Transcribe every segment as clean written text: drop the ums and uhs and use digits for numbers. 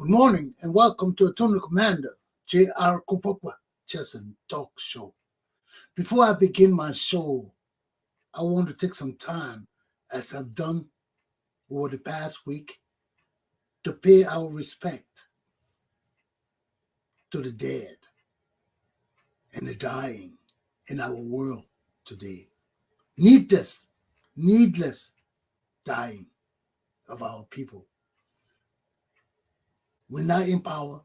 Good morning and welcome to Atomic Commander J.R. Glapohkpa Chesson Talk Show. Before I begin my show, I want to take some time, as I've done over the past week, to pay our respect to the dead and the dying in our world today. Needless dying of our people. We're not in power,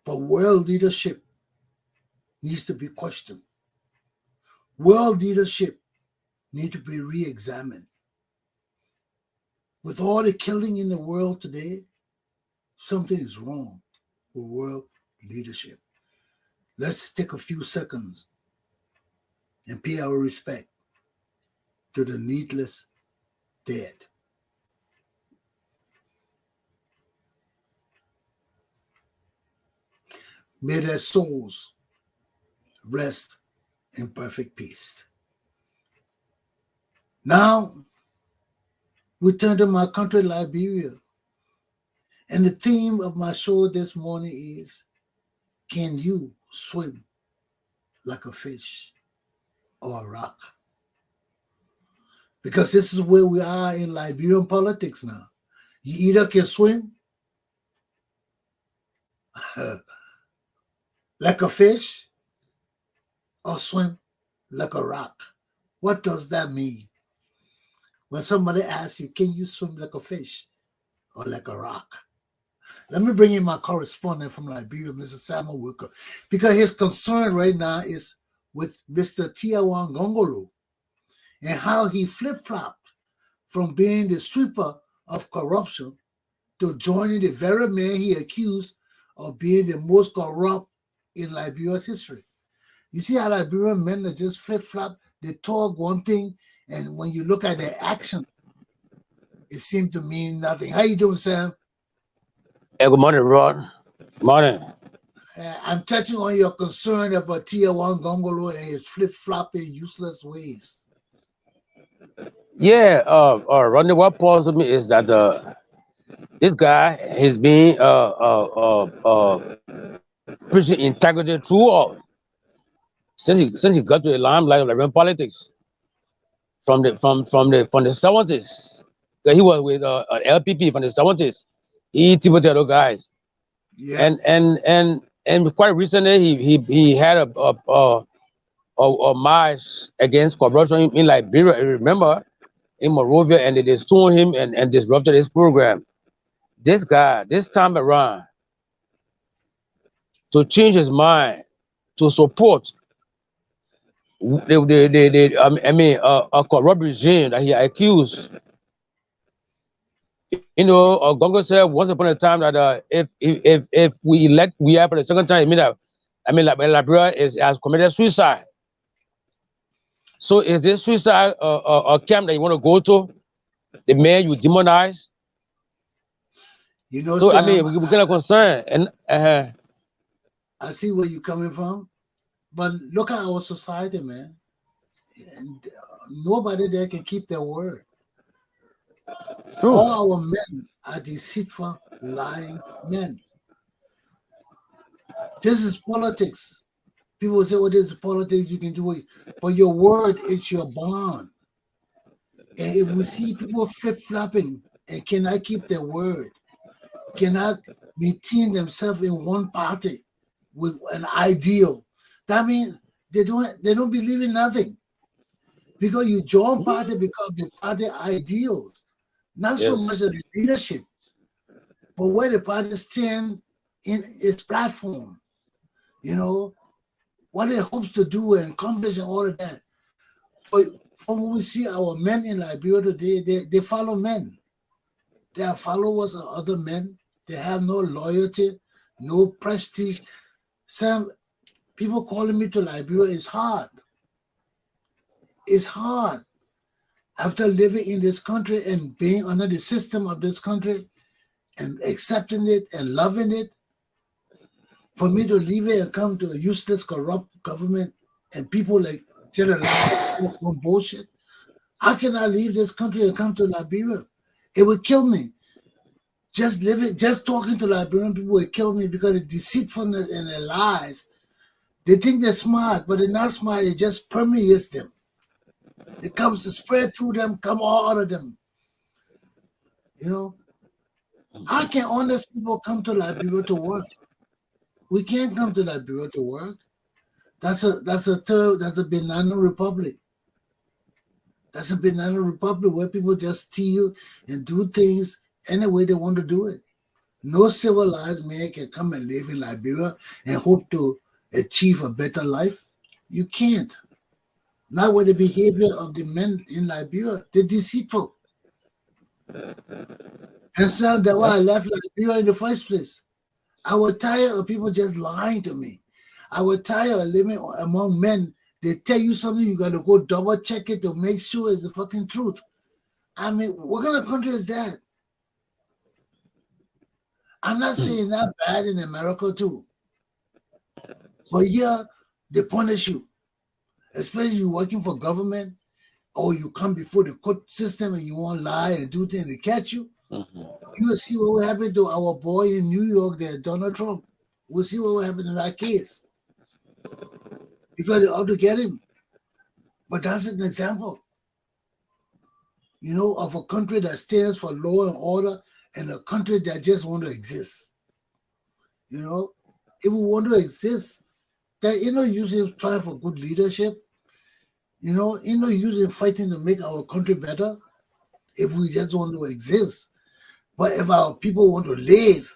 but world leadership needs to be questioned. World leadership needs to be re-examined. With all the killing in the world today, something is wrong with world leadership. Let's take a few seconds and pay our respect to the needless dead. May their souls rest in perfect peace. Now, we turn to my country, Liberia. And the theme of my show this morning is, can you swim like a fish or a rock? Because this is where we are in Liberian politics now. You either can swim like a fish or swim like a rock. What does that mean? When somebody asks you, can you swim like a fish or like a rock? Let me bring in my correspondent from Liberia, Mr. Samuel Wilker, because his concern right now is with Mr. Tiawan Gongolo and how he flip-flopped from being the sweeper of corruption to joining the very man he accused of being the most corrupt in Liberia's history. You see how Liberian men are just flip-flop? They talk one thing, and when you look at their actions, it seems to mean nothing. How you doing, Sam? Hey, good morning, Rod. Morning. I'm touching on your concern about Tiawan Gongolo and his flip-flopping, useless ways. Yeah, Rodney, what puzzles me is that this guy has been preaching integrity throughout since he got to the limelight of Liberian politics from the 70s. He was with LPP from the 70s. He typical those guys. Yeah. And quite recently he had a march against corruption in Liberia. Remember, in Monrovia, and they sued him and disrupted his program. This guy, this time around, to change his mind, to support a corrupt regime that he accused. Gongo said once upon a time that if we elect we for the second time, Liberia has committed suicide. So is this suicide a camp that you want to go to? The man you demonize? So Sam, we're kind of concerned. And I see where you're coming from, but look at our society, man. And nobody there can keep their word. True. All our men are deceitful, lying men. This is politics. People say, "Oh, this is politics. You can do it," but your word is your bond. And if we see people flip-flopping and cannot keep their word, cannot maintain themselves in one party with an ideal, that means they don't believe in nothing. Because you join party because of the party ideals, not so much of the leadership, but where the party stand in its platform, what it hopes to do and accomplish and all of that. But from what we see, our men in Liberia today, they follow men. They are followers of other men. They have no loyalty, no prestige. Sam, people calling me to Liberia is hard. It's hard. After living in this country and being under the system of this country and accepting it and loving it, for me to leave it and come to a useless, corrupt government and people like General from bullshit, how can I leave this country and come to Liberia? It would kill me. Just living, just talking to Liberian people will kill me because the deceitfulness and the lies. They think they're smart, but they're not smart. It just permeates them. It comes to spread through them, come all out of them. You know, how can honest people come to Liberia to work? We can't come to Liberia to work. That's a banana republic. That's a banana republic where people just steal and do things any way they want to do it. No civilized man can come and live in Liberia and hope to achieve a better life. You can't. Not with the behavior of the men in Liberia. They're deceitful. And so that's why I left Liberia in the first place. I was tired of people just lying to me. I was tired of living among men. They tell you something, you got to go double check it to make sure it's the fucking truth. I mean, what kind of country is that? I'm not saying that bad in America too. But here, they punish you. Especially you working for government, or you come before the court system and you won't lie and do things to catch you. You will see what will happen to our boy in New York there, Donald Trump. We'll see what will happen in that case. Because they ought to get him. But that's an example, you know, of a country that stands for law and order and a country that just want to exist. You know, if we want to exist, that ain't no use in trying for good leadership. You know, ain't no use in fighting to make our country better if we just want to exist. But if our people want to live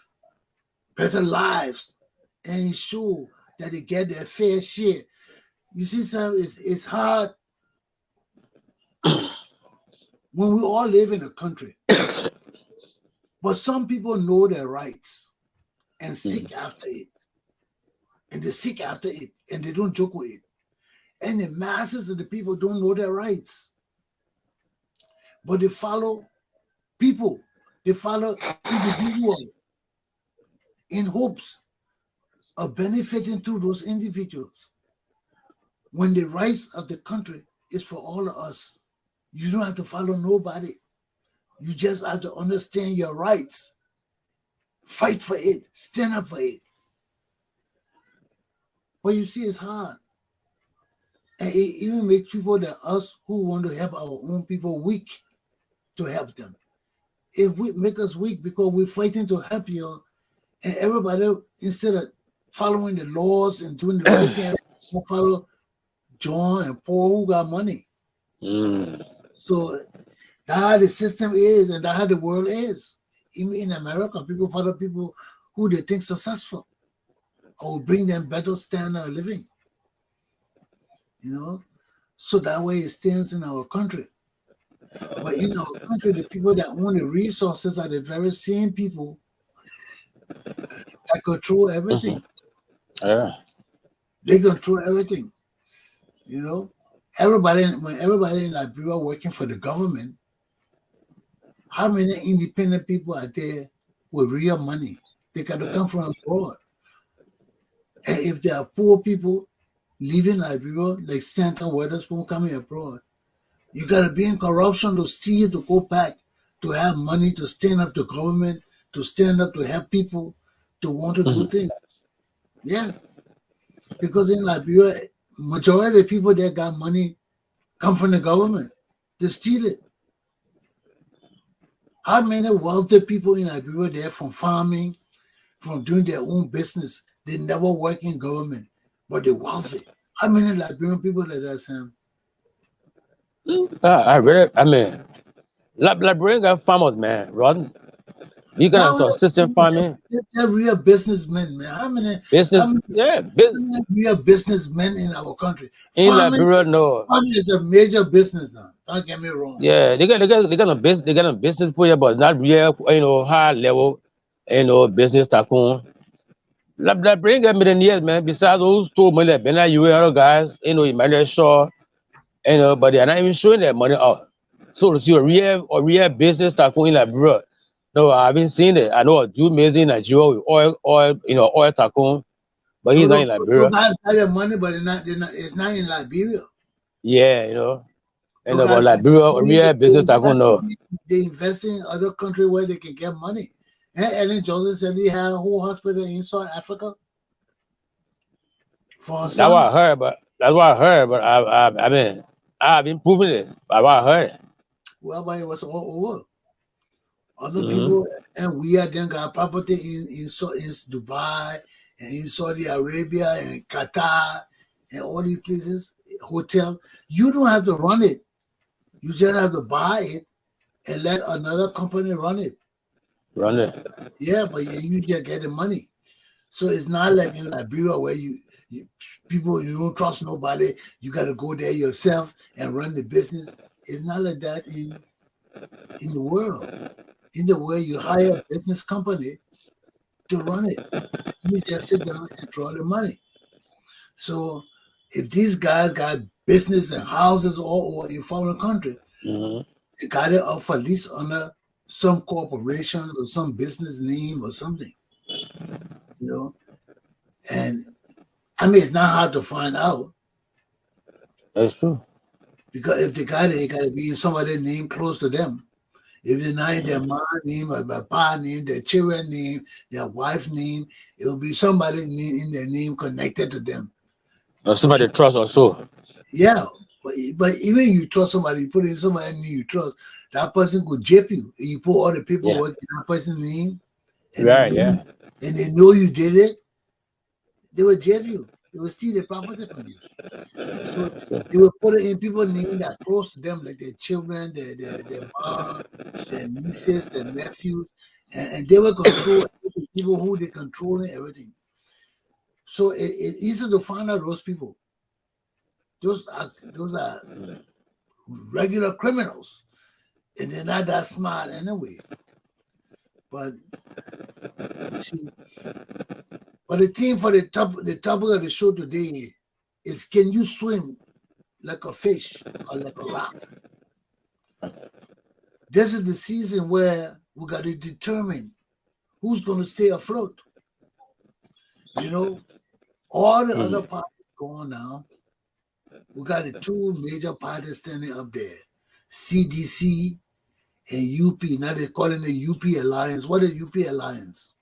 better lives and ensure that they get their fair share, you see, Sam, it's hard when we all live in a country. But some people know their rights and seek after it. And they seek after it and they don't joke with it. And the masses of the people don't know their rights. But they follow people. They follow individuals in hopes of benefiting through those individuals. When the rights of the country is for all of us, you don't have to follow nobody. You just have to understand your rights. Fight for it. Stand up for it. But you see, it's hard. And it even makes people that us who want to help our own people weak to help them. If we make us weak because we're fighting to help you, and everybody, instead of following the laws and doing the right thing, will follow John and Paul who got money. So that's how the system is, and that's how the world is. Even in America, people follow people who they think successful or bring them better standard of living. You know, so that way it stands in our country. But in our country, the people that own the resources are the very same people that control everything. Yeah. They control everything. You know, when everybody in Liberia working for the government, how many independent people are there with real money? They got to come from abroad. And if there are poor people leaving Liberia, like Stanton Weatherspoon coming abroad, you got to be in corruption to steal, to go back, to have money, to stand up to government, to stand up to help people, to want to do things. Yeah. Because in Liberia, majority of the people that got money come from the government. They steal it. How many wealthy people in Liberia there from farming, from doing their own business, they never work in government, but they're wealthy? How many Liberian people like that, Sam? I mean, Liberian got farmers, man. Rod, you got Now subsistence farming, they're real businessmen, man. How many real businessmen in our country? in Farming Liberia, no. is a major business now. Don't get me wrong. Yeah, they got a business for you, but not real, high level, business tycoon. Liberian got millionaires, man. Besides those two money that been at you other guys, Emmanuel Shaw, but they are not even showing that money out. So to see a real business tycoon in Liberia. No, I haven't seen it. I know a dude amazing in Nigeria with oil tycoon, but he's not in Liberia. Those guys got their money, but it's not in Liberia. Yeah, but Liberia, a real business tycoon, no. They invest in other countries where they can get money And Ellen Johnson said he had a whole hospital in South Africa for her That's what I son. heard, but I mean, I've been proving it. That's what I heard. Well, but it was all over. Other Mm-hmm. people, and we had then got property in Dubai and in Saudi Arabia and Qatar and all these places, hotel. You don't have to run it. You just have to buy it and let another company run it. Run it. Yeah, but you just get the money. So it's not like in Liberia where you people you don't trust nobody. You got to go there yourself and run the business. It's not like that in the world. In the world, you hire a business company to run it. You just sit down and draw the money. So if these guys got business and houses all over in foreign country, Mm-hmm. they got it up for lease under some corporation or some business name or something, you know. And I mean, it's not hard to find out That's true. because if they got it got to be in somebody's name close to them. If it's not in their mom name or their pa name, their children name, their wife name, it will be somebody in their name connected to them. Or But somebody trust also. yeah, but even you trust somebody, you put in somebody name you trust, that person could jape you. You put all the Yeah. paperwork in that person's name, and Right. Yeah. they know you did it. They will jape you. They will steal the property from you. So they will put it in people's name that are close to them, like their children, their mom, their nieces, their nephews, and they will control people who they control and everything. So it's easy to find out those people. Those are regular criminals, and they're not that smart anyway. But you see, but the theme for the topic of the show today is: can you swim like a fish or like a rock? This is the season where we got to determine who's going to stay afloat. You know, all the other Mm. parties going now. We got the two major parties standing up there: CDC and UP. Now they're calling the UP Alliance. What is UP Alliance?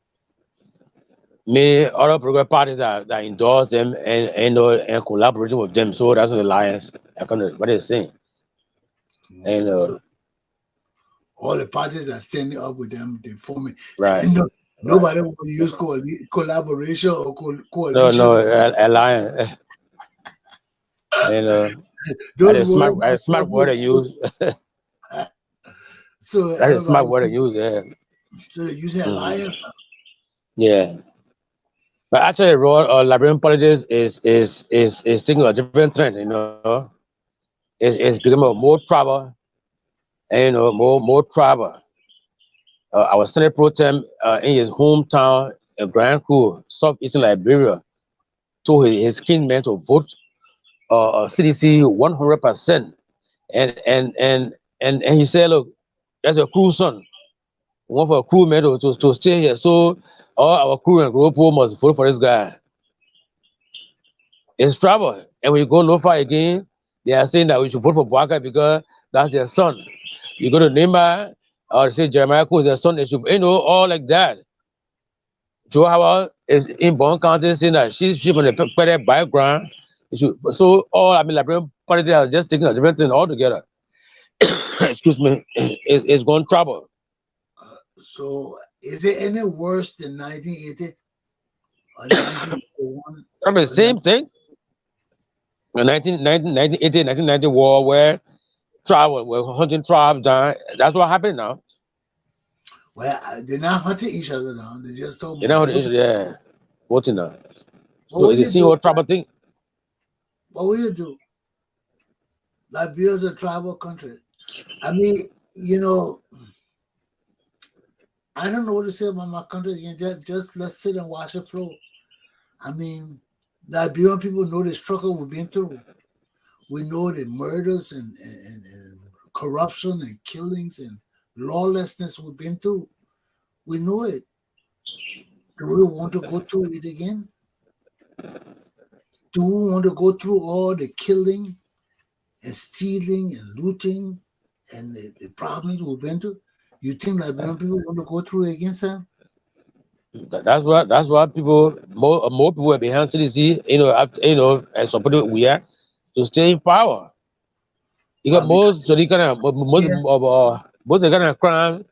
Many other political parties that endorse them and collaborating with them. So that's an alliance. I kind of what they're saying. And Okay, so all the parties are standing up with them. They forming. right, No, right. nobody want to use collaboration or No, coalition. no, alliance. And that Those is smart. words are That is smart word to use. so That is smart everybody. word to use. Yeah. So they're using Hmm. alliance. Yeah. But actually, role Liberian politics is taking a different trend. It's becoming more tribal and more tribal. Our Senate pro tem in his hometown, Grand Coup, southeastern Liberia, told his kinsmen to vote CDC 100%. And he said, look, there's a crew son. We want for a crew man to stay here. So all our crew and group must vote for this guy. It's trouble. And when you go no far again, they are saying that we should vote for Bwaka because that's their son. You go to Nehemiah or say Jeremiah who is their son, they should, all like that. Joe Howard is in Bon County saying that she's from the better background. So all Liberian politics are just taking a different thing altogether. Excuse me, it's gone trouble. So is it any worse than 1980 or 1981 I mean, or not? same thing. The 1980, 1990 war where tribal, where hunting tribes down. That's what happened now. Well, they're not hunting each other now. They just talking You about know how the voting. issue, yeah, voting now. What So will it's the you same do? old tribal thing. What will you do? Liberia's a tribal country. I mean, I don't know what to say about my country. Just let's sit and watch it flow. I mean, Liberian people know the struggle we've been through. We know the murders and corruption and killings and lawlessness we've been through. We know it. Do we want to go through it again? Do we want to go through all the killing and stealing and looting and the problems we've been through? You think Liberian people want to go through it again, Sam? That's what people more people are behind CDC, and supporting we are to stay in power. You got Well, because most so they kind of yeah, most of the kind of crime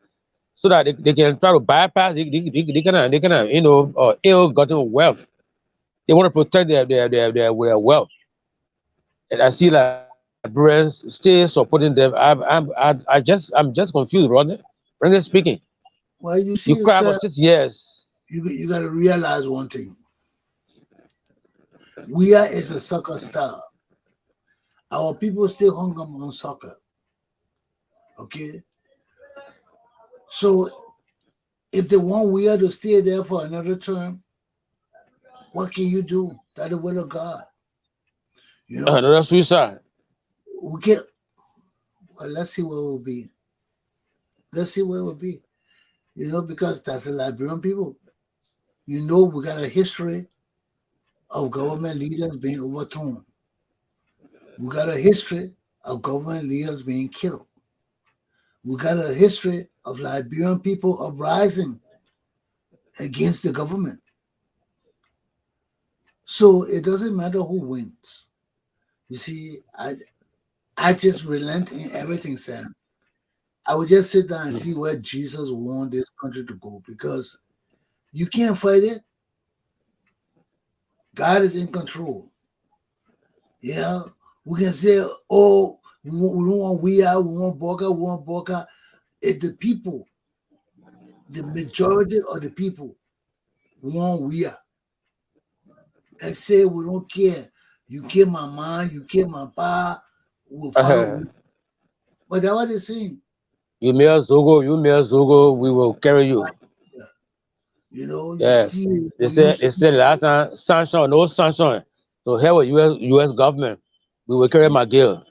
so that they can try to bypass they kind of ill-gotten wealth. They want to protect their wealth, and I see Liberians still supporting them. I'm just confused, Rodney. Frankly speaking, well, you you see, cry for sir, 6 years. you got to realize one thing. We are is a soccer star. Our people still hung up on soccer. Okay, so if they want we are to stay there for another term, what can you do? That's the will of God. You know, Another suicide. we can. Well, let's see where we'll be. Let's see where we'll be. You know, because that's the Liberian people. You know, we got a history of government leaders being overthrown. We got a history of government leaders being killed. We got a history of Liberian people uprising against the government. So it doesn't matter who wins. You see, I just relent in everything, Sam. I would just sit down and see where Jesus want this country to go because you can't fight it. God is in control. Yeah, we can say, oh, we don't want we want Boca. If the people, the majority of the people want we are, and say we don't care. You kill my mom, you kill my pa, we'll follow we. But that's what they're saying. You mere Zogo, we will carry you. Yeah. You know, you Yeah. steal, They you said use they said last time sanction, no sanction. So here with US government, we will carry McGill.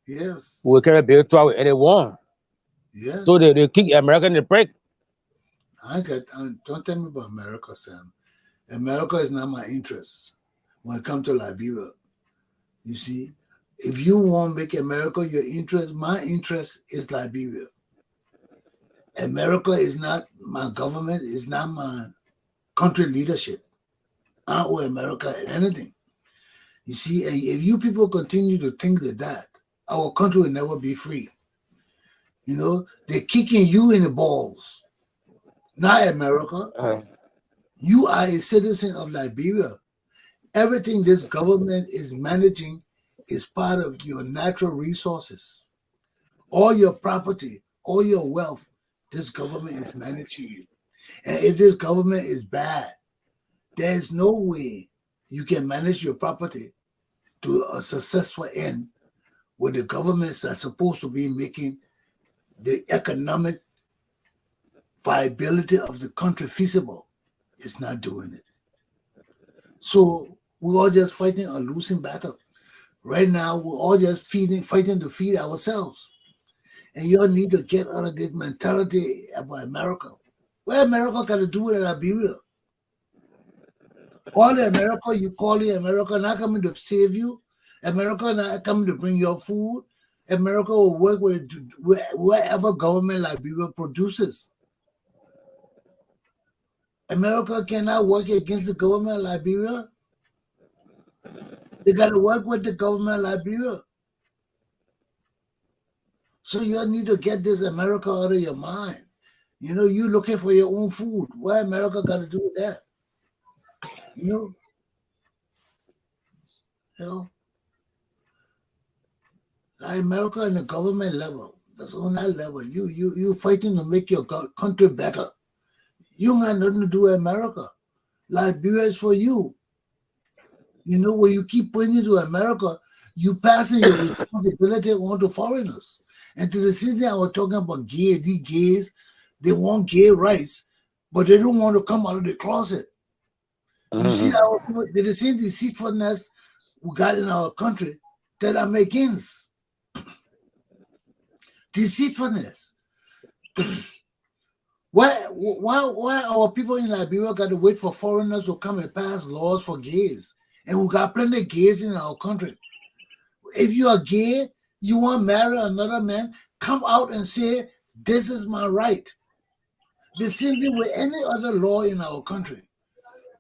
yes, We will carry Bill 12 and they won. So yes. they kick America in the break. Don't tell me about America, Sam. America is not my interest when it comes to Liberia. You see, if you want to make America your interest, my interest is Liberia. America is not my government, it's not my country leadership. I don't owe America anything. You see, and if you people continue to think that, our country will never be free. You know, they're kicking you in the balls, not America. Uh, You are a citizen of Liberia. Everything this government is managing is part of your natural resources. All your property, all your wealth, this government is managing it. And if this government is bad, there is no way you can manage your property to a successful end where the governments are supposed to be making the economic viability of the country feasible. It's not doing it. So we're all just fighting a losing battle. Right now, we're all just fighting to feed ourselves. And you all need to get out of this mentality about America. What America got to do with Liberia? All the America you call it America not coming to save you. America not coming to bring your food. America will work with whatever government Liberia produces. America cannot work against the government of Liberia. They got to work with the government of Liberia. So you need to get this America out of your mind. You know, you looking for your own food. What America got to do with that? You know, you know, like America in the government level. That's on that level. You fighting to make your country better. You got nothing to do with America. Liberia is for you. You know, when you keep pointing to America, you passing your responsibility on to foreigners. And to the same thing I was talking about these gays, they want gay rights, but they don't want to come out of the closet. You see how the same deceitfulness we got in our country that are Americans. Deceitfulness. Why our people in Liberia got to wait for foreigners to come and pass laws for gays? And we got plenty of gays in our country. If you are gay, you want to marry another man, come out and say, this is my right. The same thing with any other law in our country.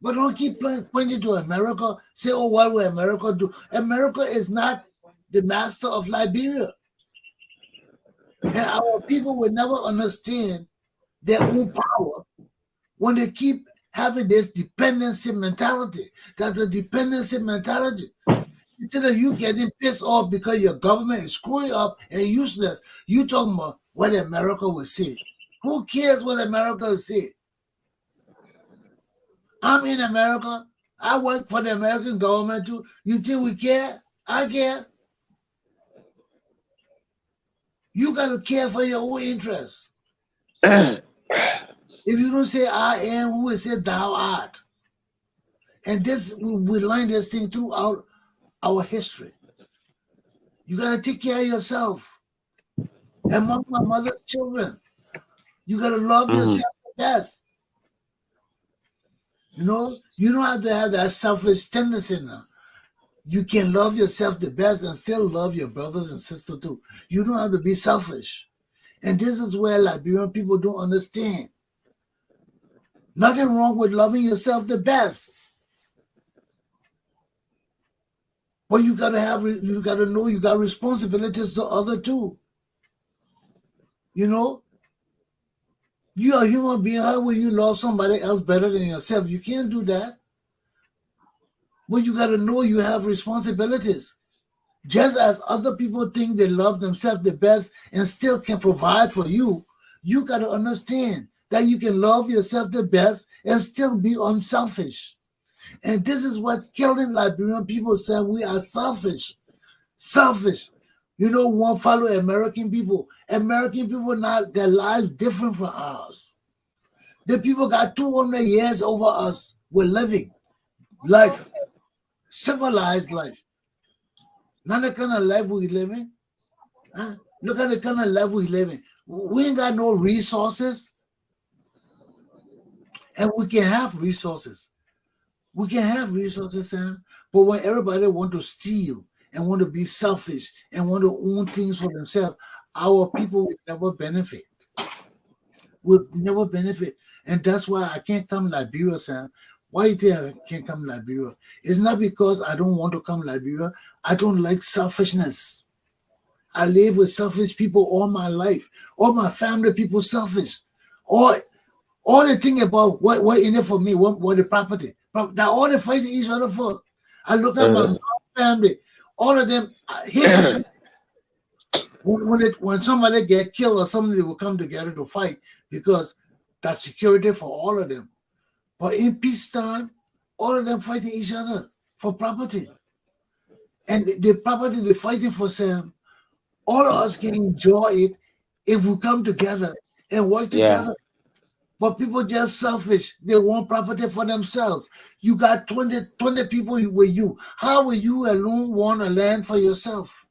But don't keep pointing to America. Say, oh, what will America do? America is not the master of Liberia. And our people will never understand their own power when they keep having this dependency mentality. That's a dependency mentality. Instead of you getting pissed off because your government is screwing up and useless, you talking about what America will say. Who cares what America will say? I'm in America. I work for the American government too. You think we care? I care. You got to care for your own interests. If you don't say I am, who will say thou art? And this, we learn this thing throughout our history. You got to take care of yourself. Among my mother's children, you got to love yourself the best. You know, you don't have to have that selfish tendency now. You can love yourself the best and still love your brothers and sisters too. You don't have to be selfish. And this is where Liberian people don't understand. Nothing wrong with loving yourself the best. But you gotta know you got responsibilities to other too. You know? You are a human being. How will you love somebody else better than yourself? You can't do that. But you gotta know you have responsibilities. Just as other people think they love themselves the best and still can provide for you, you got to understand that you can love yourself the best and still be unselfish. And this is what killing Liberian people say we are selfish. Selfish. You know, won't follow American people. American people, not their lives different from ours. The people got 200 years over us. We're living life, civilized life. Not the kind of life we living. Huh? Look at the kind of life we living. We ain't got no resources. And we can have resources. We can have resources, Sam. But when everybody want to steal and want to be selfish and want to own things for themselves, our people will never benefit. Will never benefit. And that's why I can't come to Liberia, Sam. Why you think I can't come to Liberia? It's not because I don't want to come to Liberia. I don't like selfishness. I live with selfish people all my life. All my family people selfish. All they think about what in it for me, what the property. Now all they fighting each other for. I look at my family. All of them hate each other. When somebody get killed or something, they will come together to fight because that's security for all of them. But in peacetime, all of them fighting each other for property. And the property they're fighting for, Sam, all of us can enjoy it if we come together and work together. But people just selfish. They want property for themselves. You got 20 people with you. How will you alone want a land for yourself?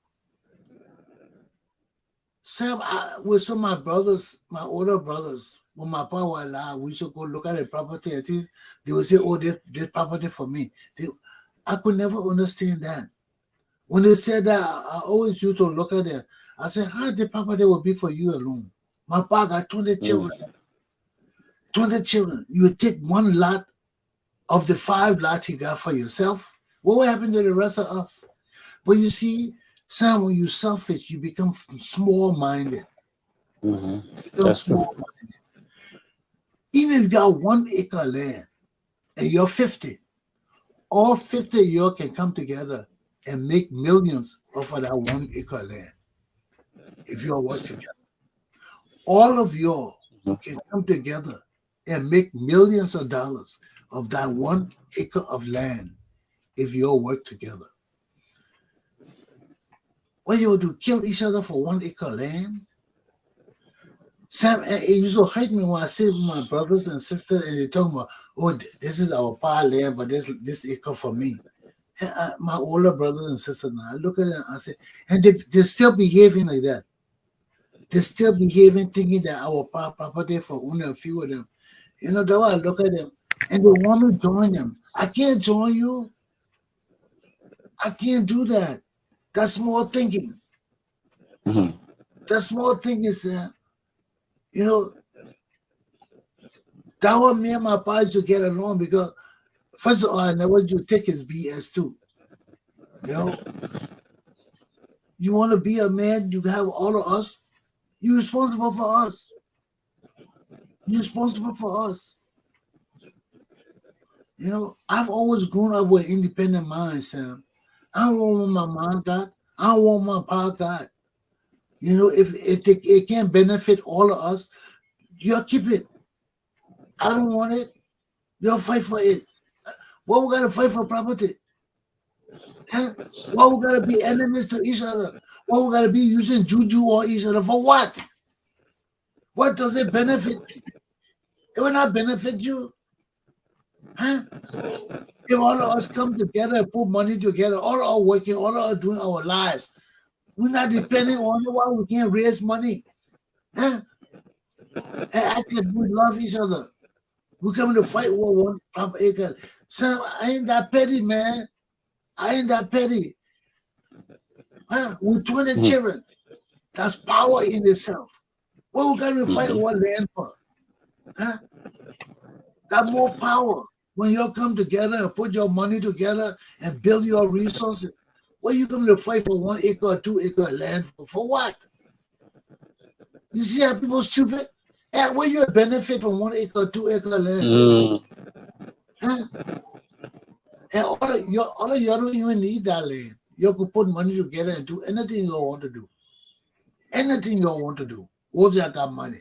Sam, with some of my brothers, my older brothers, when my father was alive, we should go look at the property and things. They would say, oh, this property for me. I could never understand that. When they said that, I always used to look at it. I said, how the property will be for you alone? My father got 20 children. 20 children. You would take one lot of the 5 lots he got for yourself. What will happen to the rest of us? But you see, Sam, when you're selfish, you become small-minded. That's true. Even if you got 1 acre land and you're 50, all 50 of you can come together and make millions off of that 1 acre land if you all work together. All of you can come together and make millions of dollars of that 1 acre of land if you all work together. What you do? Kill each other for 1 acre land? Sam, it used to hurt me when I see my brothers and sisters and they talk about, oh, this is our power land, but this acre for me. And my older brothers and sisters now, I look at them and I say, and they're still behaving like that. They're still behaving, thinking that our property for only a few of them. You know, that's why I look at them and they want me to join them. I can't join you. I can't do that. That's small thinking. That's small thinking, Sam. You know, That what me and my pa used to get along because first of all, I never you take his BS too. You know, you want to be a man, you have all of us. You're responsible for us. You're responsible for us. You know, I've always grown up with independent mind, Sam. I don't want what my mom got. I don't want my pa got. You know, if it can benefit all of us, you'll keep it. I don't want it. You'll fight for it. What we gotta fight for property? Huh? What we gotta be enemies to each other? What we gotta be using juju on each other for what? What does it benefit you? It will not benefit you. Huh? If all of us come together and put money together, all of us working, all of us doing our lives, we're not depending on why we can't raise money. Huh? And actually, we love each other. We come to fight war one proper acre. Sam, I ain't that petty, man. I ain't that petty. Huh? With 20 children, that's power in itself. What we got to fight one land for? Huh? That more power. When you come together and put your money together and build your resources, what you come to fight for 1 acre or 2 acre land for what? You see how people stupid? And where you benefit from 1 acre or 2 acre land? Huh? And all of you don't even need that land. You could put money together and do anything you want to do. Anything you want to do. All that money.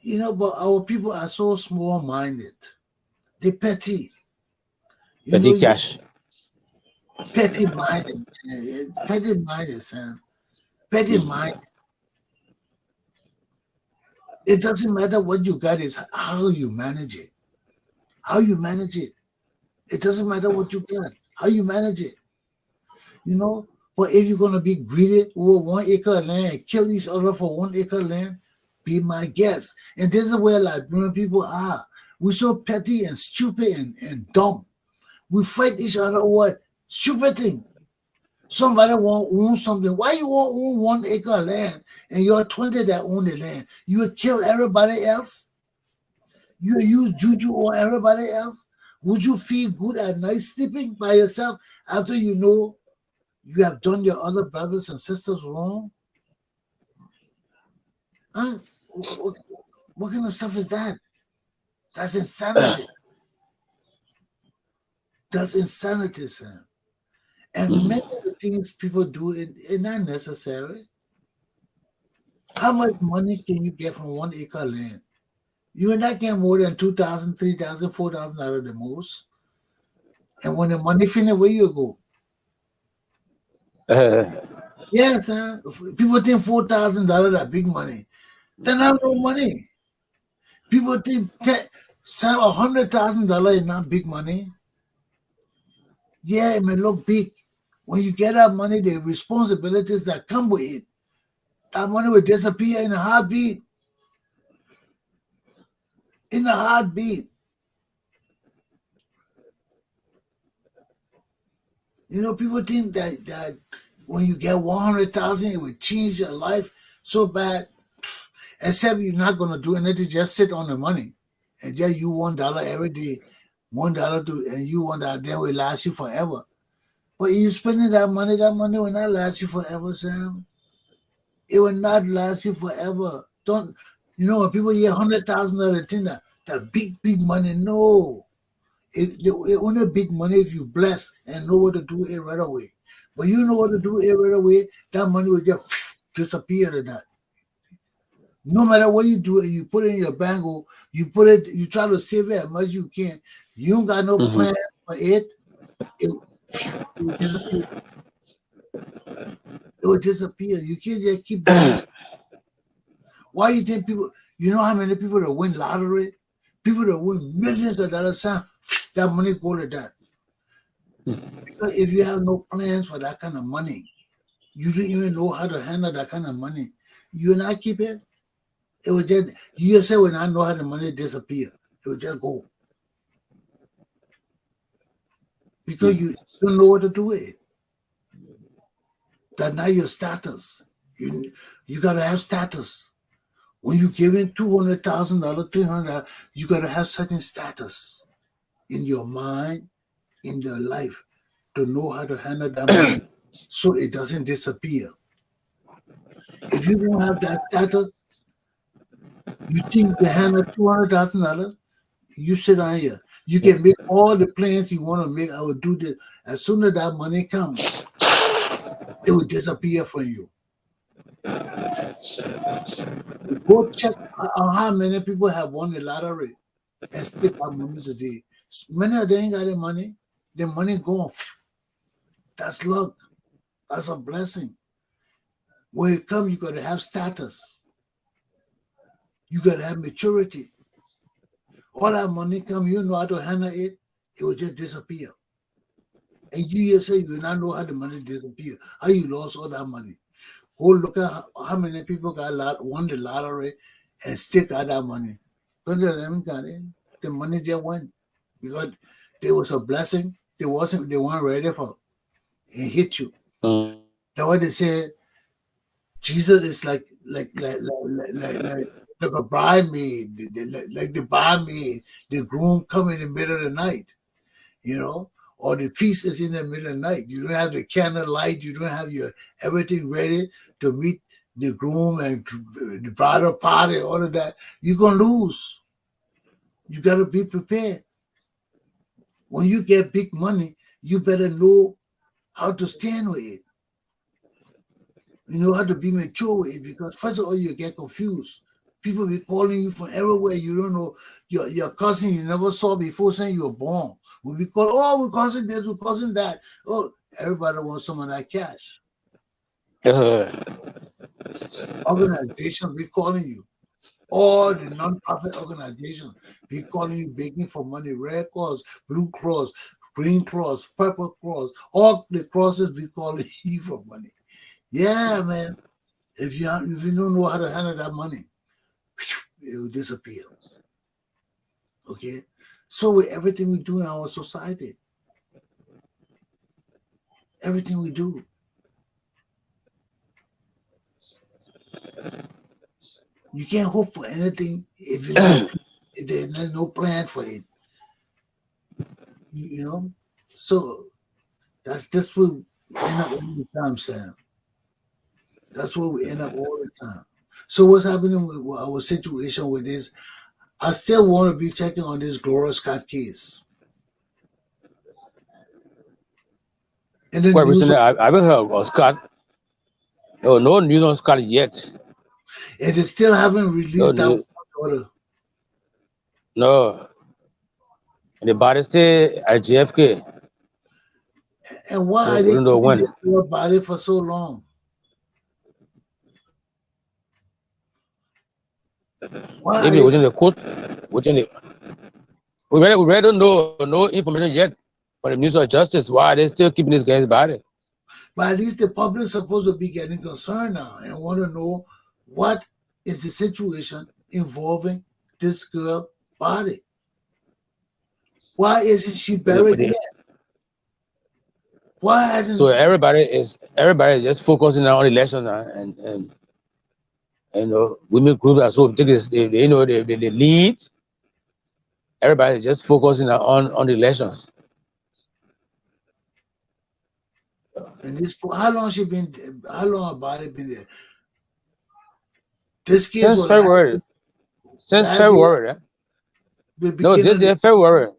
You know, but our people are so small-minded. They petty. Petty cash. Petty-minded. Petty-minded, Sam. Petty-minded. It doesn't matter what you got, it's how you manage it. How you manage it. It doesn't matter what you got. How you manage it. You know, but if you're going to be greedy over 1 acre of land and kill each other for 1 acre of land, be my guest. And this is where Liberian people are. We're so petty and stupid and dumb. We fight each other over stupid thing. Somebody want to own something. Why you want to own 1 acre of land and you're 20 that own the land? You would kill everybody else? You would use juju on everybody else? Would you feel good at night sleeping by yourself after you know you have done your other brothers and sisters wrong? Huh? What kind of stuff is that? That's insanity. That's insanity, Sam. And many of the things people do are not necessary. How much money can you get from 1 acre land? You will not get more than $2,000, $3,000, $4,000 the most. And when the money finish, where you go? Yes, huh? People think $4,000 are big money. They're not no money. People think $100,000 is not big money. Yeah, it may look big. When you get that money, the responsibilities that come with it, that money will disappear in a heartbeat. In a heartbeat. You know, people think that when you get 100,000, it will change your life so bad. Except you're not gonna do anything, just sit on the money and just you $1 every day, $1 and you want that, then will last you forever. But you spending that money will not last you forever, Sam. It will not last you forever. Don't you know when people hear $100,000 thing that big money? No. It only big money if you bless and know what to do it right away. But you know what to do it right away, that money will just disappear to that. No matter what you do, you put it in your bank, or you try to save it as much as you can. You don't got no plan for it. It will disappear. It will disappear. You can't just keep doing it. Why you think people? You know how many people that win lottery? People that win millions of dollars, that money go to that. Because if you have no plans for that kind of money, you don't even know how to handle that kind of money. You will not keep it. It will just, you just say when I know how the money disappear, it will just go. Because you don't know what to do with it. That's not your status. You gotta have status. When you give in $200,000, $300, you gotta have certain status in your mind, in your life, to know how to handle that money so it doesn't disappear. If you don't have that status, you think you can handle $200,000, you sit down here. You can make all the plans you want to make. I will do this. As soon as that money comes, it will disappear from you. You go check on how many people have won the lottery and stick our money today. Many of them ain't got the money. The money gone. That's luck. That's a blessing. When it comes, you got to have status. You got to have maturity. All that money come, you know how to handle it, it will just disappear. And you just say you not know how the money disappear. How you lost all that money. Go look at how many people won the lottery and stick out that money. But they haven't got it. The money just went. Because there was a blessing they weren't ready for. It hit you. That's why they say Jesus is like a bridesmaid, like the bridesmaid, the groom come in the middle of the night, or the feast is in the middle of the night. You don't have the candlelight, you don't have your everything ready to meet the groom and the bridal party, all of that. You're gonna lose. You gotta be prepared. When you get big money, you better know how to stand with it. You know how to be mature with it, because first of all, you get confused. People be calling you from everywhere. You don't know your cousin you never saw before saying you were born. We'll be called, oh, we're cousin this, we're cousin that. Oh, everybody wants some of that cash. Organizations be calling you. All the non-profit organizations be calling you, begging for money. Red Cross, Blue Cross, Green Cross, Purple Cross. All the crosses be calling you for money. Yeah, man. If you don't know how to handle that money, it will disappear. Okay? So with everything we do in our society, everything we do, you can't hope for anything if there's no plan for it. So that's what we end up all the time, Sam. That's what we end up all the time. So what's happening with our situation with this? I still want to be checking on this Gloria Scott case. And then recently, I haven't heard of Scott. No news on Scott yet. And they still haven't released that order. No. And the body stay at JFK. And why are they keeping this poor body for so long? Why maybe within the court, we really don't know no information yet from the Ministry of Justice. Why are they still keeping this guy's body? But at least the public is supposed to be getting concerned now and want to know what is the situation involving this girl's body. Why isn't she buried yet? Why hasn't? So everybody is just focusing on elections and women groups are so take this, they lead. Everybody is just focusing on the elections. And this, how long her body been there? This case since February. Since February. No, this year February.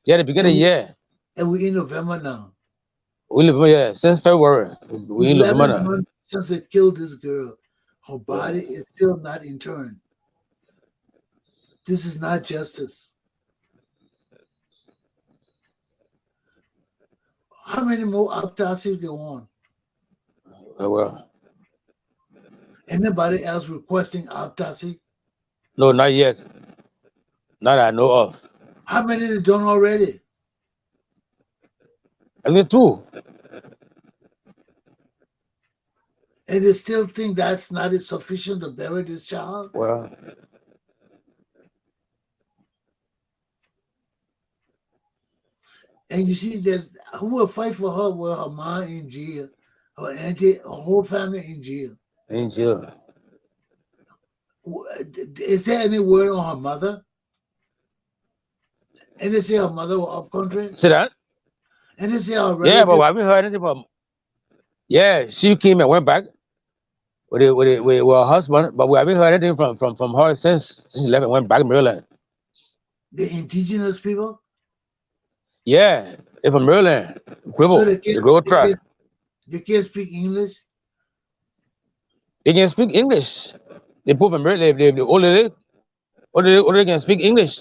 Yeah, the beginning of the year. And we're in November now. Since February. We're in November now. Months since they killed this girl, her body is still not interned. This is not justice. How many more autopsies they want? Well, anybody else requesting autopsy? No, not yet. Not that I know of. How many they done already? I mean, 2. And they still think that's not sufficient to bury this child? Well, and you see, there's who will fight for her with her mom in jail, her auntie, her whole family in jail. In jail. Is there any word on her mother? And they say her mother was up country? See that? And they say her Yeah, but relative. I haven't heard anything from. Yeah, she came and went back with her husband, but we haven't heard anything from her since she left and went back to Maryland. The indigenous people? Yeah, they're from Maryland, So Gribble, the Gribble track. they can't speak English? They can speak English. They put from Maryland. They only can speak English.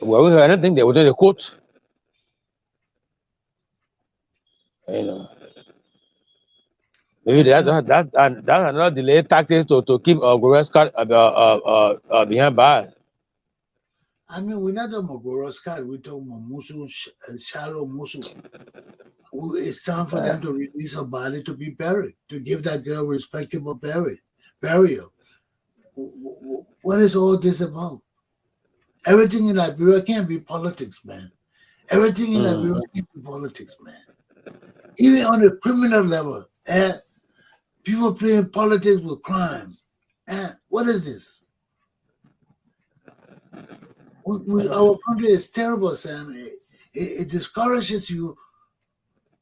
Well, we heard anything. They were in the court. You know, maybe that's another delay tactic to keep Goretzka behind bars. I mean, we're not talking about Goroskat, we're talking about Musu, Shallow Musu. It's time for them to release her body to be buried, to give that girl respectable burial. What is all this about? Everything in Liberia can't be politics, man. Everything in Liberia can't be politics, man. Even on a criminal level, people playing politics with crime. What is this? Our country is terrible, Sam. It discourages you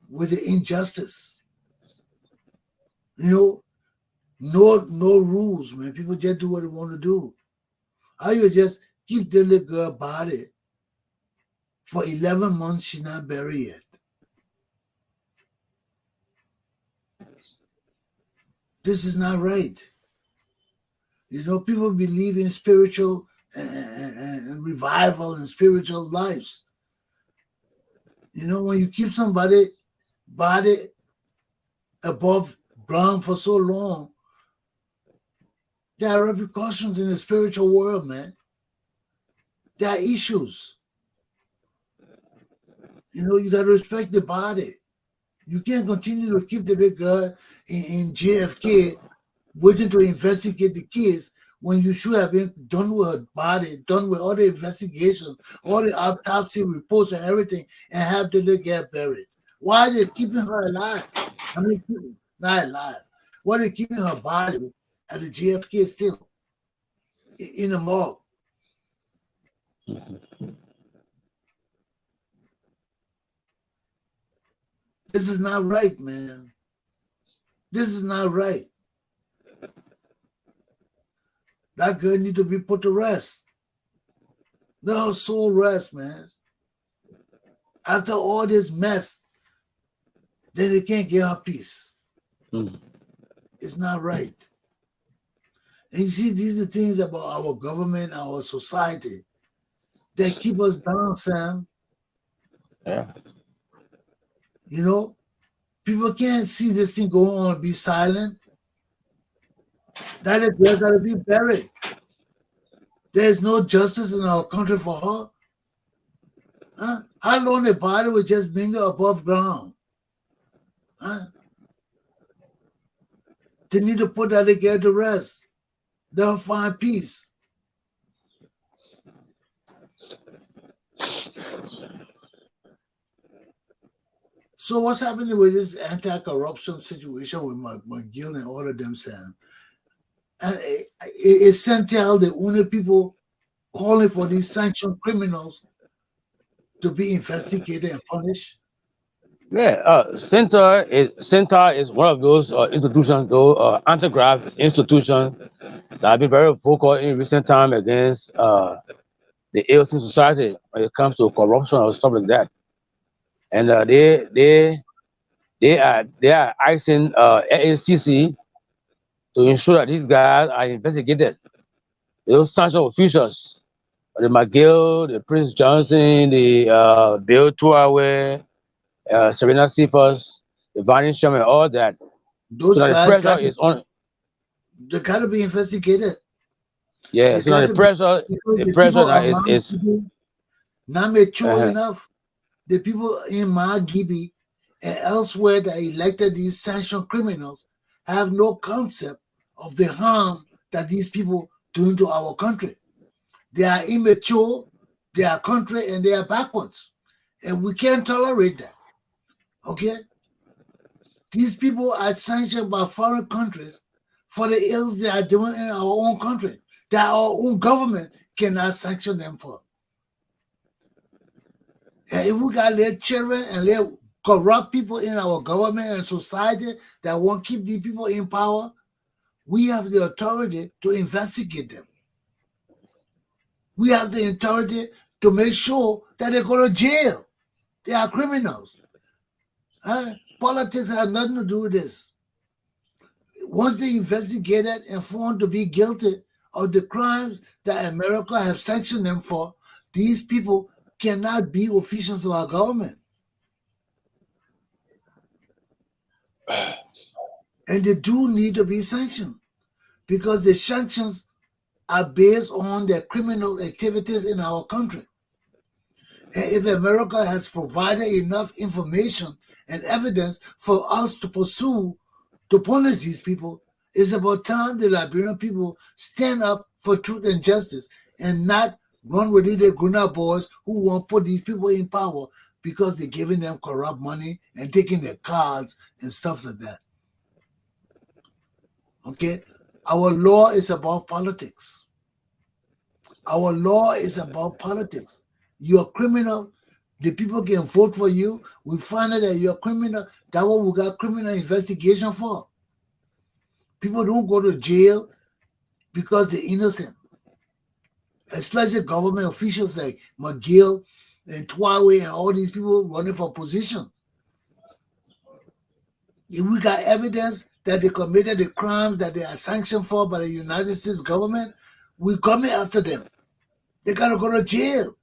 with the injustice. You know, no rules, man. People just do what they want to do. How you just keep the little girl body for 11 months, she's not buried yet. This is not right. You know, people believe in spiritual and revival and spiritual lives. You know, when you keep somebody body above ground for so long, there are repercussions in the spiritual world, man. There are issues. You know, you got to respect the body. You can't continue to keep the little girl in JFK waiting to investigate the case when you should have been done with her body, done with all the investigation, all the autopsy reports and everything, and have the little girl buried. Why are they keeping her alive? I mean, not alive. Why are they keeping her body at the JFK still in the morgue? This is not right, man. This is not right. That girl need to be put to rest. Let her soul rest, man. After all this mess, then they can't get her peace. It's not right. And you see, these are things about our government, our society, that keep us down, Sam. Yeah. You know, people can't see this thing go on and be silent. That girl got to be buried. There's no justice in our country for her. Huh? How long the body will just linger above ground? Huh? They need to put that girl to rest. They'll find peace. So what's happening with this anti-corruption situation with McGill and all of them, Sam? Is Centel the only people calling for these sanctioned criminals to be investigated and punished? Yeah, Center is one of those institutions, though anti-graft institutions that have been very vocal in recent time against the ills in society when it comes to corruption or stuff like that. And they are asking AACC to ensure that these guys are investigated. Those sanctioned officials, the McGill, the Prince Johnson, the Bill Tuawe, Serena Cephas, the Vanny Sherman, all that. Those So now the guys pressure is on. they got to be investigated. Yeah, They so now got the to be, pressure, because the the pressure people now around is people not mature uh-huh. enough. The people in Margibi and elsewhere that elected these sanctioned criminals have no concept of the harm that these people doing to our country. They are immature, they are country, and they are backwards. And we can't tolerate that. Okay? These people are sanctioned by foreign countries for the ills they are doing in our own country that our own government cannot sanction them for. And if we got little children and little corrupt people in our government and society that won't keep these people in power, we have the authority to investigate them. We have the authority to make sure that they go to jail. They are criminals. Politics has nothing to do with this. Once they investigated and found to be guilty of the crimes that America has sanctioned them for, these people cannot be officials of our government. And they do need to be sanctioned because the sanctions are based on their criminal activities in our country. And if America has provided enough information and evidence for us to pursue to punish these people, it's about time the Liberian people stand up for truth and justice and not run with the Guna boys who won't put these people in power because they're giving them corrupt money and taking their cards and stuff like that. Okay? Our law is about politics. Our law is about politics. You're a criminal. The people can vote for you. We find out that you're a criminal. That's what we got criminal investigation for. People don't go to jail because they're innocent. Especially government officials like McGill and Twawe and all these people running for positions. If we got evidence that they committed the crimes that they are sanctioned for by the United States government, we're coming after them. They gotta go to jail.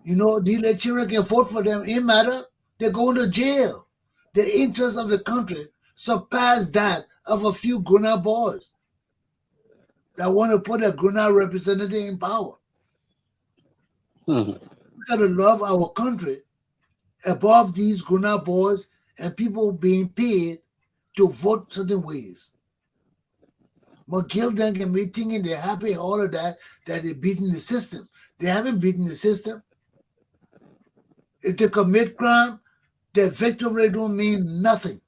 You know, these little children can vote for them. It matter. They're going to jail. The interest of the country surpass that of a few Guna boys that want to put a Guna representative in power. We gotta love our country above these Guna boys and people being paid to vote certain ways. McGill then can be thinking they're happy and all of that they're beating the system. They haven't beaten the system. If they commit crime, their victory rate don't mean nothing.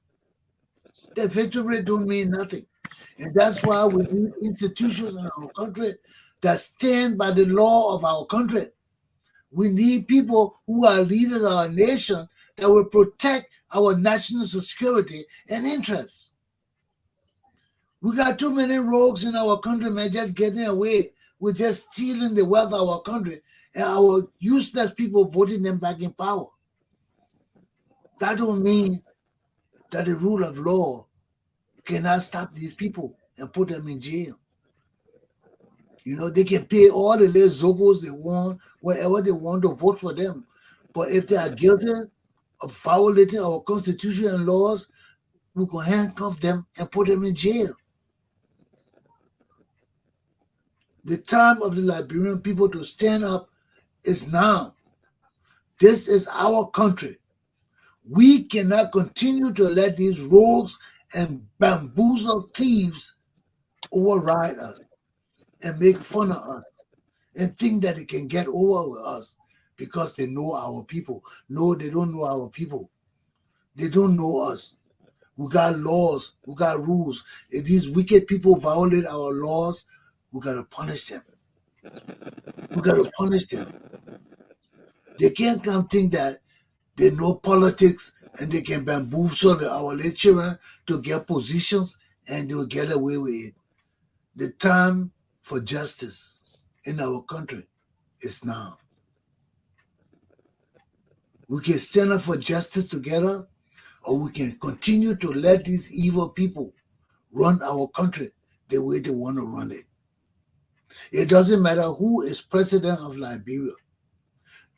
Their victory rate don't mean nothing. And that's why we need institutions in our country that stand by the law of our country. We need people who are leaders of our nation that will protect our national security and interests. We got too many rogues in our country, man, just getting away with just stealing the wealth of our country and our useless people voting them back in power. That don't mean that the rule of law cannot stop these people and put them in jail. You know, they can pay all the little zogos they want, wherever they want to vote for them. But if they are guilty of violating our constitution and laws, we can handcuff them and put them in jail. The time of the Liberian people to stand up is now. This is our country. We cannot continue to let these rogues and bamboozle thieves override us and make fun of us and think that they can get over with us because they know our people. No, they don't know our people. They don't know us. We got laws. We got rules. If these wicked people violate our laws, we got to punish them. We got to punish them. They can't come think that they know politics and they can bamboozle our little children to get positions and they will get away with it. The time for justice in our country is now. We can stand up for justice together, or we can continue to let these evil people run our country the way they want to run it. It doesn't matter who is president of Liberia.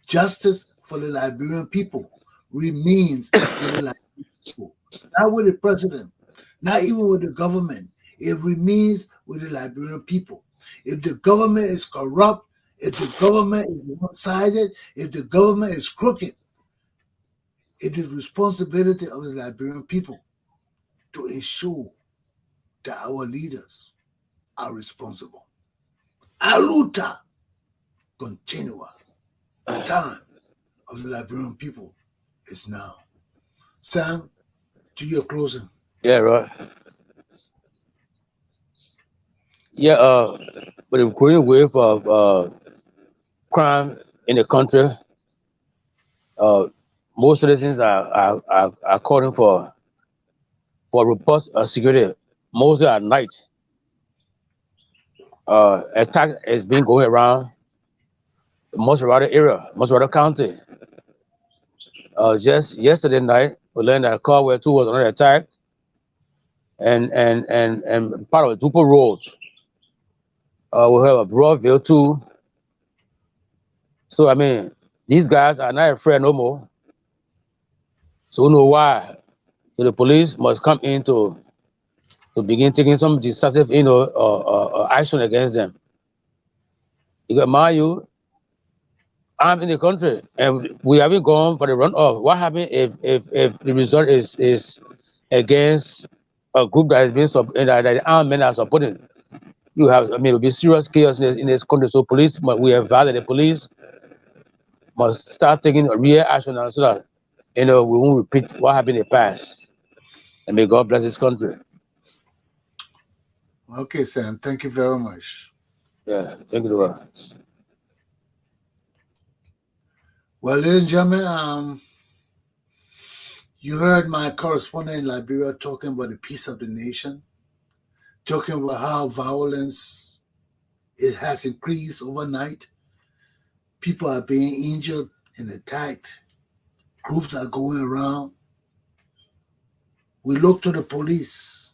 Justice for the Liberian people remains with the Liberian people. Not with the president, not even with the government. It remains with the Liberian people. If the government is corrupt, if the government is one-sided, if the government is crooked, it is responsibility of the Liberian people to ensure that our leaders are responsible. Aluta continua. The time of the Liberian people is now. Sam, to your closing. Yeah, right. Yeah, but the growing wave of crime in the country, uh, most citizens are calling for robust security, mostly at night. Attack has been going around Maserati area, Maserati County. Just yesterday night, we learned that a car where two was under attack, and part of Dupo Road. We have a Broadville too. So I mean, these guys are not afraid no more. So we know why. So the police must come in to begin taking some decisive, action against them. You got mind you, I'm in the country, and we haven't gone for the runoff. What happens if the result is against a group that has been that the armed men are supporting? You have, I mean, it'll be serious chaos in this country. So police, we have vowed that the police must start taking real action now, so that we won't repeat what happened in the past. And may God bless this country. Okay, Sam. Thank you very much. Yeah, thank you, Lord. Well, ladies and gentlemen, you heard my correspondent in Liberia talking about the peace of the nation, talking about how violence it has increased overnight. People are being injured and attacked. Groups are going around. We look to the police.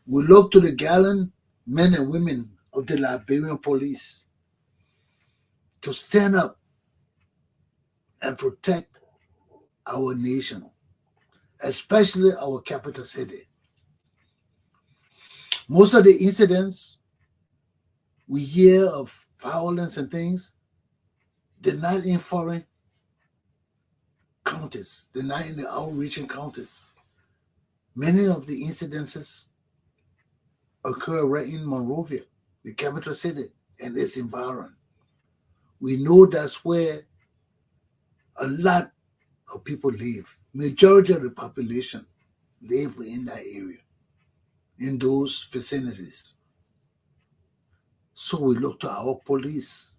We look to the gallant men and women of the Liberian police to stand up and protect our nation, especially our capital city. Most of the incidents we hear of violence and things, they're not in foreign counties. They're not in the outreaching counties. Many of the incidences occur right in Monrovia, the capital city, and its environment. We know that's where a lot of people live. Majority of the population live in that area, in those vicinities. So we look to our police.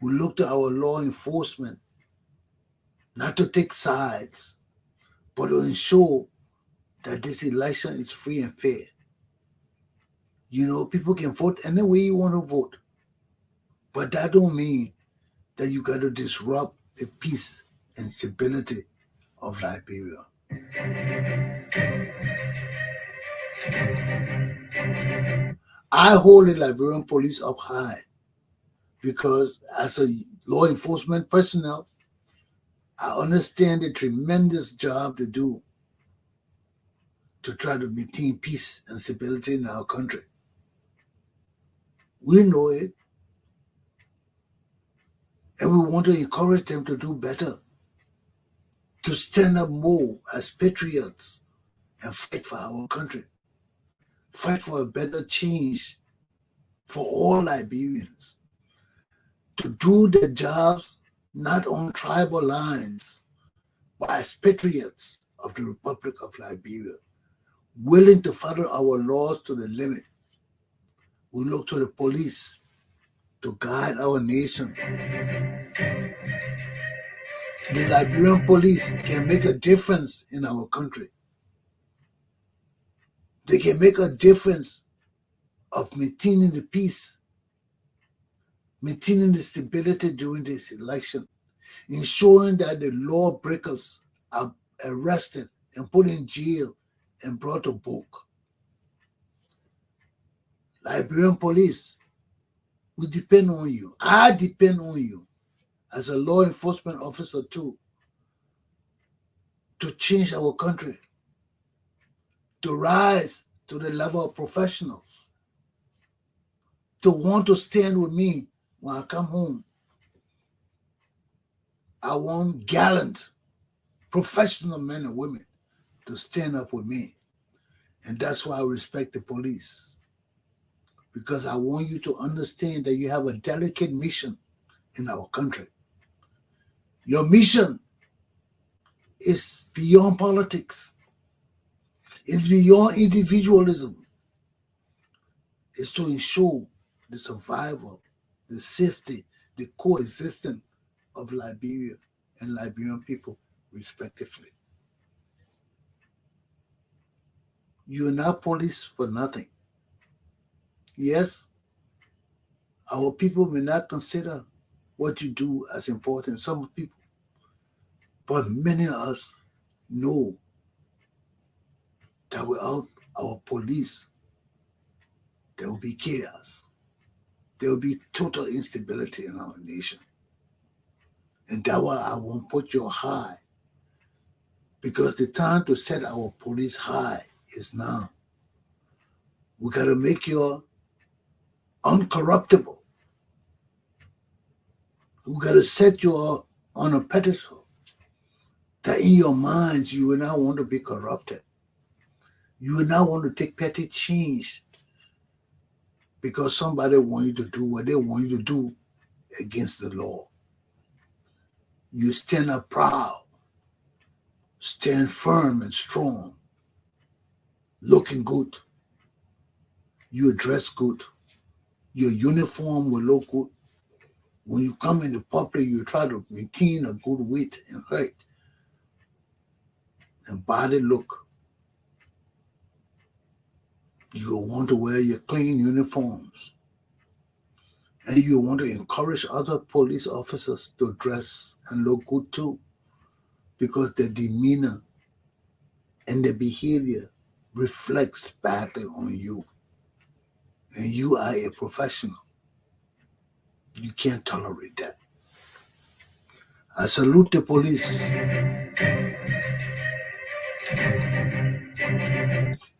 We look to our law enforcement, not to take sides, but to ensure that this election is free and fair. People can vote any way you want to vote, but that don't mean that you got to disrupt the peace and stability of Liberia. I hold the Liberian police up high because as a law enforcement personnel, I understand the tremendous job they do to try to maintain peace and stability in our country. We know it, and we want to encourage them to do better, to stand up more as patriots and fight for our country, fight for a better change for all Liberians, to do their jobs not on tribal lines, but as patriots of the Republic of Liberia, willing to follow our laws to the limit. We look to the police to guide our nation. The Liberian police can make a difference in our country. They can make a difference of maintaining the peace, maintaining the stability during this election, ensuring that the lawbreakers are arrested and put in jail and brought to book. Liberian police, we depend on you. I depend on you as a law enforcement officer too, to change our country, to rise to the level of professionals, to want to stand with me when I come home. I want gallant, professional men and women to stand up with me. And that's why I respect the police. Because I want you to understand that you have a delicate mission in our country. Your mission is beyond politics. It's beyond individualism. It's to ensure the survival, the safety, the coexistence of Liberia and Liberian people, respectively. You are not police for nothing. Yes, our people may not consider what you do as important, some people, but many of us know that without our police, there will be chaos. There will be total instability in our nation. And that's why I won't put you high. Because the time to set our police high is now. We got to make you uncorruptible. We got to set you on a pedestal that in your minds you will not want to be corrupted. You will not want to take petty change because somebody want you to do what they want you to do against the law. You stand up proud, stand firm and strong, looking good. You dress good. Your uniform will look good. When you come into public, you try to maintain a good weight and height and body look. You will want to wear your clean uniforms. And you want to encourage other police officers to dress and look good too, because their demeanor and their behavior reflects badly on you. And you are a professional. You can't tolerate that. I salute the police.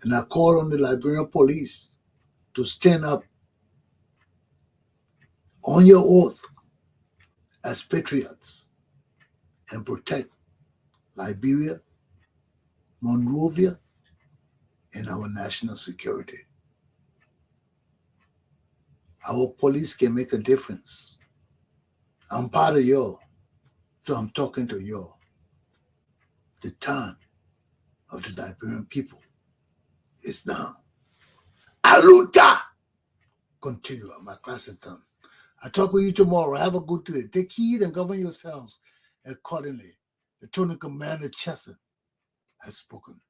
And I call on the Liberian police to stand up on your oath as patriots and protect Liberia, Monrovia, and our national security. Our police can make a difference. I'm part of y'all, so I'm talking to y'all. The time of the Liberian people is now. Aluta! Continue. My class is done. I'll talk with you tomorrow. Have a good day. Take heed and govern yourselves accordingly. The Lieutenant Commander Chesson has spoken.